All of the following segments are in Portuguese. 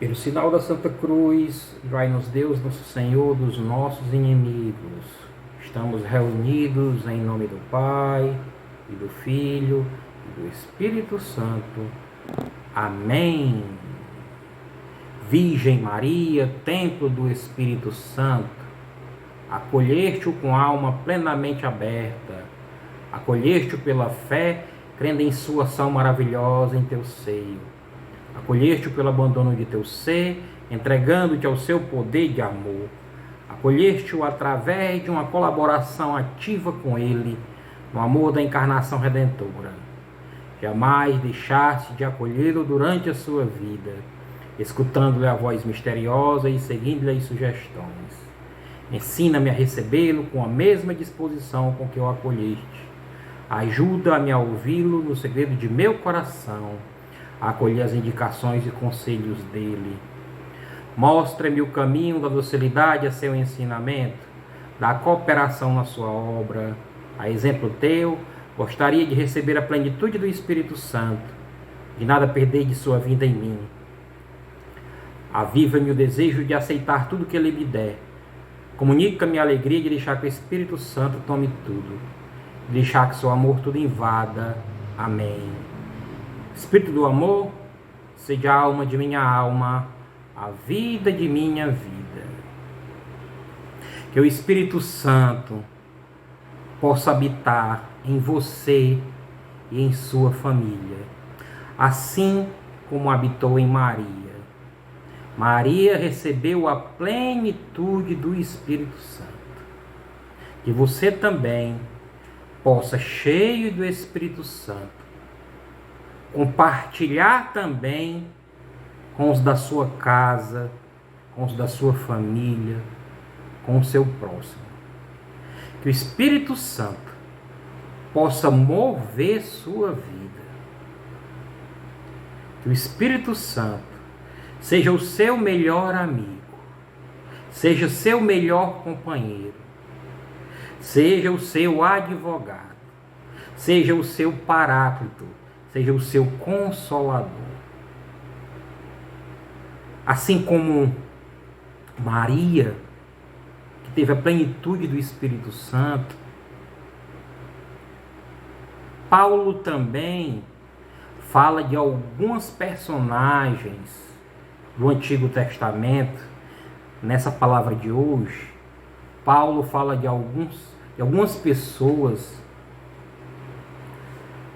Pelo sinal da Santa Cruz, livrai-nos Deus, nosso Senhor, dos nossos inimigos. Estamos reunidos em nome do Pai, e do Filho, e do Espírito Santo. Amém. Virgem Maria, templo do Espírito Santo, acolheste-o com alma plenamente aberta, acolheste-o pela fé, crendo em sua ação maravilhosa em teu seio. Acolheste-o pelo abandono de teu ser, entregando-te ao seu poder de amor. Acolheste-o através de uma colaboração ativa com ele, no amor da encarnação redentora. Jamais deixaste de acolhê-lo durante a sua vida, escutando-lhe a voz misteriosa e seguindo-lhe as sugestões. Ensina-me a recebê-lo com a mesma disposição com que o acolheste. Ajuda-me a ouvi-lo no segredo de meu coração, a acolher as indicações e conselhos dele. Mostra-me o caminho da docilidade a seu ensinamento, da cooperação na sua obra. A exemplo teu, gostaria de receber a plenitude do Espírito Santo, de nada perder de sua vinda em mim. Aviva-me o desejo de aceitar tudo que ele me der. Comunica-me a alegria de deixar que o Espírito Santo tome tudo, de deixar que seu amor tudo invada. Amém. Espírito do amor, seja a alma de minha alma, a vida de minha vida. Que o Espírito Santo possa habitar em você e em sua família, assim como habitou em Maria. Maria recebeu a plenitude do Espírito Santo. Que você também possa, cheio do Espírito Santo, compartilhar também com os da sua casa, com os da sua família, com o seu próximo. Que o Espírito Santo possa mover sua vida. Que o Espírito Santo seja o seu melhor amigo, seja seu melhor companheiro, seja o seu advogado, seja o seu paráclito, seja o seu consolador. Assim como Maria, que teve a plenitude do Espírito Santo, Paulo também fala de algumas personagens do Antigo Testamento. Nessa palavra de hoje, Paulo fala de algumas pessoas,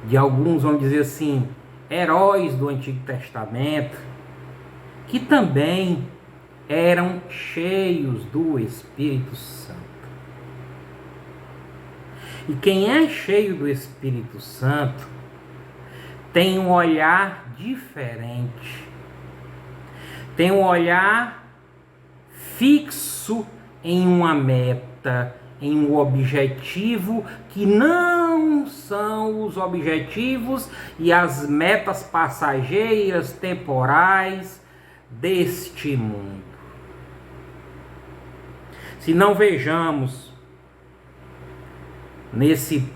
de alguns, vamos dizer assim, heróis do Antigo Testamento, que também eram cheios do Espírito Santo. E quem é cheio do Espírito Santo tem um olhar diferente, tem um olhar fixo em uma meta, em um objetivo que não são os objetivos e as metas passageiras, temporais deste mundo. Se não vejamos nesse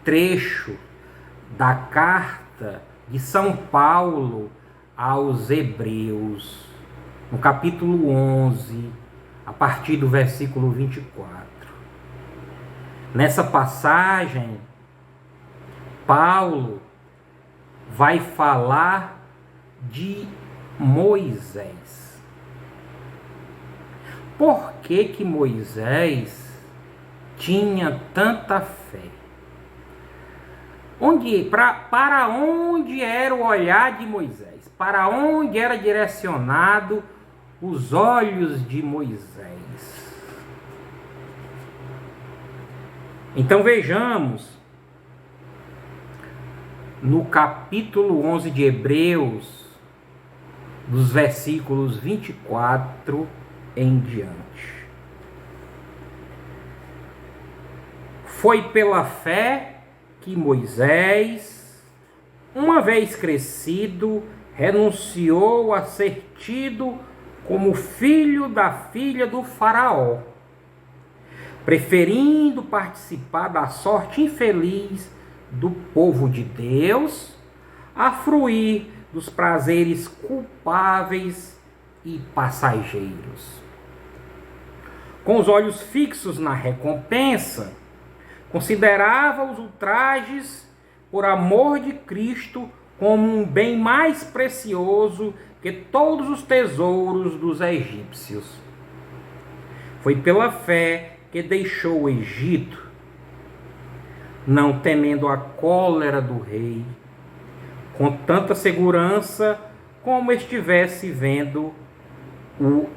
trecho da carta de São Paulo aos Hebreus, no capítulo 11, a partir do versículo 24. Nessa passagem, Paulo vai falar de Moisés. Por que Moisés tinha tanta fé? Para onde era o olhar de Moisés? Para onde era direcionado os olhos de Moisés? Então vejamos no capítulo 11 de Hebreus, dos versículos 24 em diante. Foi pela fé que Moisés, uma vez crescido, renunciou a ser tido como filho da filha do faraó, preferindo participar da sorte infeliz do povo de Deus, a fruir dos prazeres culpáveis e passageiros. Com os olhos fixos na recompensa, considerava os ultrajes por amor de Cristo como um bem mais precioso que todos os tesouros dos egípcios. Foi pela fé que deixou o Egito, não temendo a cólera do rei, com tanta segurança como estivesse vendo o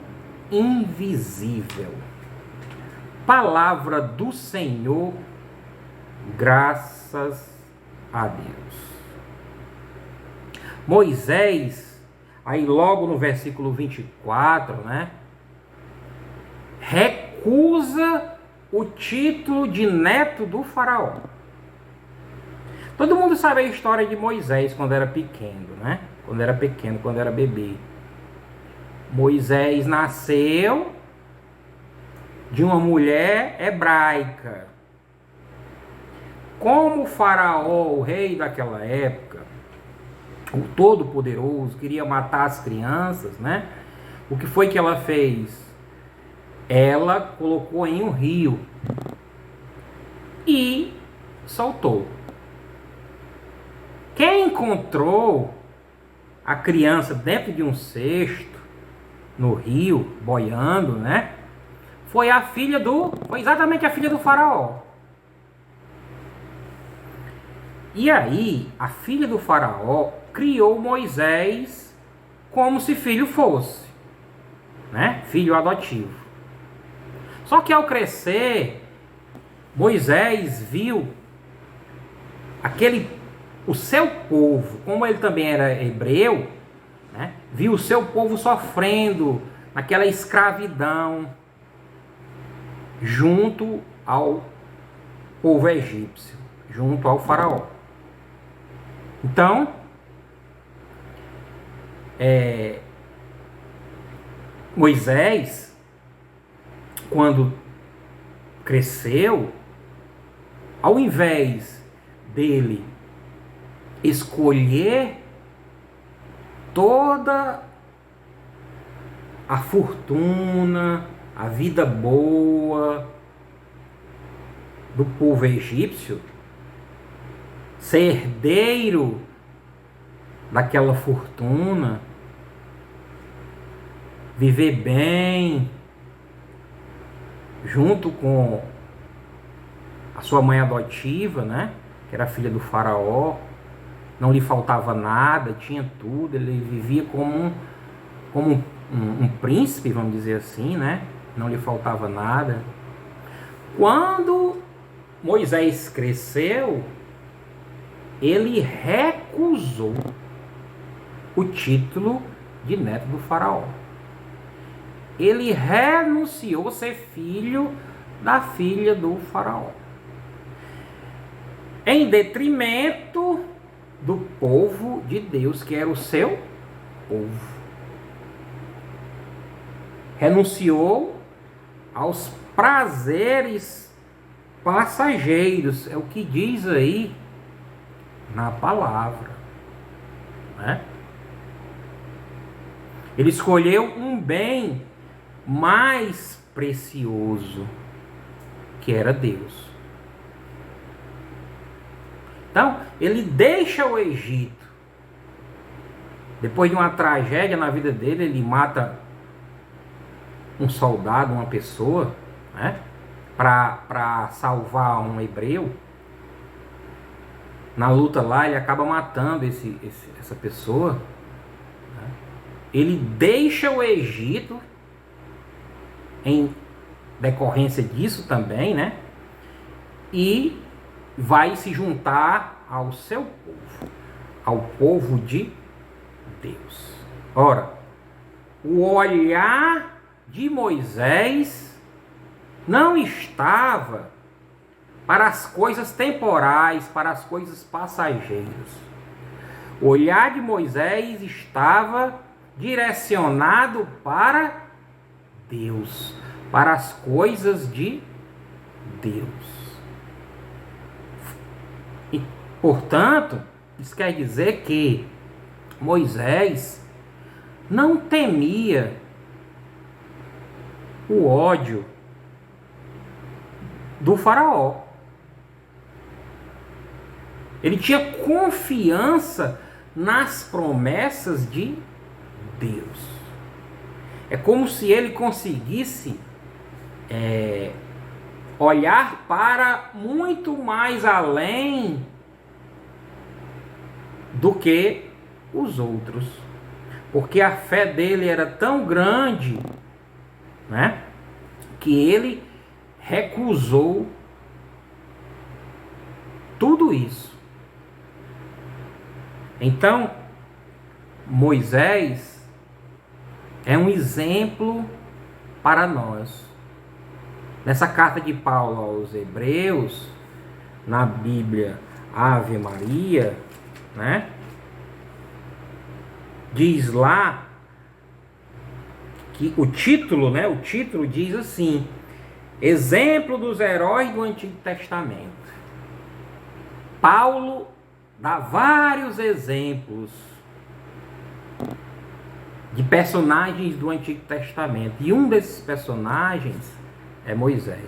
invisível. Palavra do Senhor, graças a Deus. Moisés, aí logo no versículo 24, né, recusa o título de neto do faraó. Todo mundo sabe a história de Moisés quando era pequeno, né? Quando era bebê. Moisés nasceu de uma mulher hebraica. Como o faraó, o rei daquela época, o todo-poderoso, queria matar as crianças, né? O que foi que ela fez? Ela colocou em um rio e soltou. Quem encontrou a criança dentro de um cesto no rio, boiando, né? Foi exatamente a filha do faraó. E aí, a filha do faraó criou Moisés como se filho fosse, né? Filho adotivo. Só que ao crescer, Moisés viu o seu povo, como ele também era hebreu, né? Viu o seu povo sofrendo naquela escravidão junto ao povo egípcio, junto ao faraó. Então, Moisés, quando cresceu, ao invés dele escolher toda a fortuna, a vida boa do povo egípcio, ser herdeiro daquela fortuna, viver bem junto com a sua mãe adotiva, né, que era filha do faraó, não lhe faltava nada, tinha tudo, ele vivia como um príncipe, vamos dizer assim, né, não lhe faltava nada. Quando Moisés cresceu, ele recusou o título de neto do faraó. Ele renunciou a ser filho da filha do faraó, em detrimento do povo de Deus, que era o seu povo. Renunciou aos prazeres passageiros, é o que diz aí na palavra, né? Ele escolheu um bem mais precioso, que era Deus. Então, ele deixa o Egito. Depois de uma tragédia na vida dele, ele mata um soldado, uma pessoa, né, para salvar um hebreu. Na luta lá, ele acaba matando essa pessoa. Né? Ele deixa o Egito em decorrência disso também, né? E vai se juntar ao seu povo, ao povo de Deus. Ora, o olhar de Moisés não estava para as coisas temporais, para as coisas passageiras. O olhar de Moisés estava direcionado para Deus, para as coisas de Deus. E, portanto, isso quer dizer que Moisés não temia o ódio do faraó. Ele tinha confiança nas promessas de Deus. É como se ele conseguisse olhar para muito mais além do que os outros. Porque a fé dele era tão grande, né, que ele recusou tudo isso. Então, Moisés é um exemplo para nós. Nessa carta de Paulo aos Hebreus, na Bíblia Ave Maria, né, diz lá que o título diz assim: exemplo dos heróis do Antigo Testamento. Paulo dá vários exemplos de personagens do Antigo Testamento. E um desses personagens é Moisés.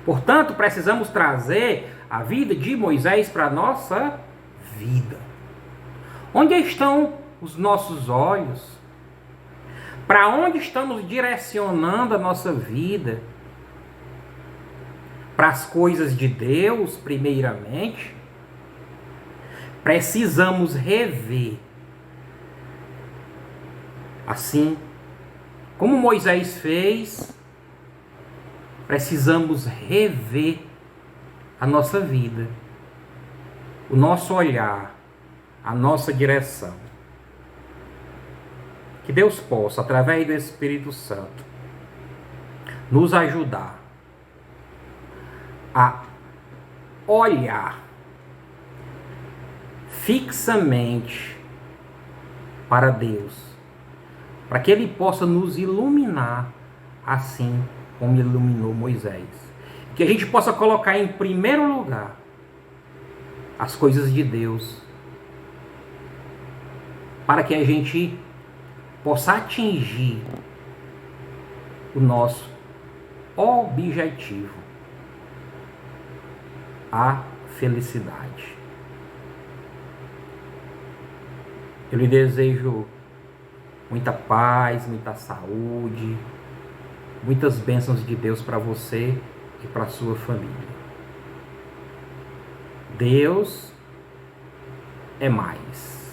Portanto, precisamos trazer a vida de Moisés para a nossa vida. Onde estão os nossos olhos? Para onde estamos direcionando a nossa vida? Para as coisas de Deus, primeiramente? Precisamos rever. Assim como Moisés fez, precisamos rever a nossa vida, o nosso olhar, a nossa direção. Que Deus possa, através do Espírito Santo, nos ajudar a olhar fixamente para Deus, para que Ele possa nos iluminar, assim como iluminou Moisés. Que a gente possa colocar em primeiro lugar as coisas de Deus, para que a gente possa atingir o nosso objetivo, a felicidade. Eu lhe desejo muita paz, muita saúde, muitas bênçãos de Deus para você e para a sua família. Deus é mais.